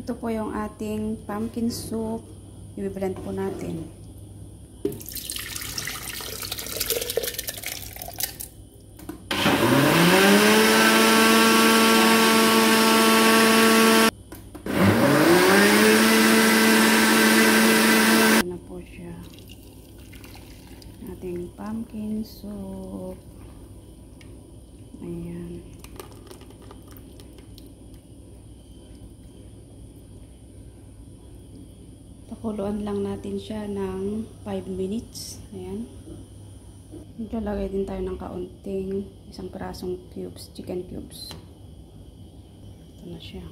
Ito po yung ating pumpkin soup. I-blend po natin. Ano po siya? Ating pumpkin soup. Ayan. Pakuluan lang natin siya ng 5 minutes. Ayan. Maglalagay din tayo ng kaunting isang pirasong cubes, chicken cubes. Ito na siya.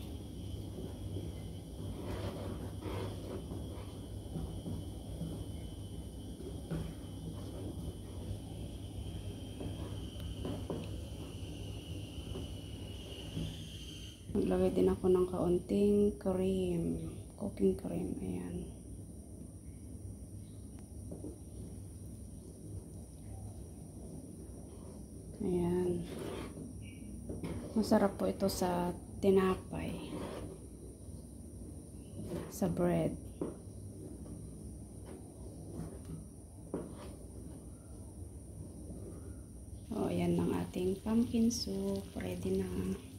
Maglagay din ako ng kaunting cream, cooking cream. Ayan. Ayan. Masarap po ito sa tinapay, sa bread. O, ayan ang ating pumpkin soup. Ready na.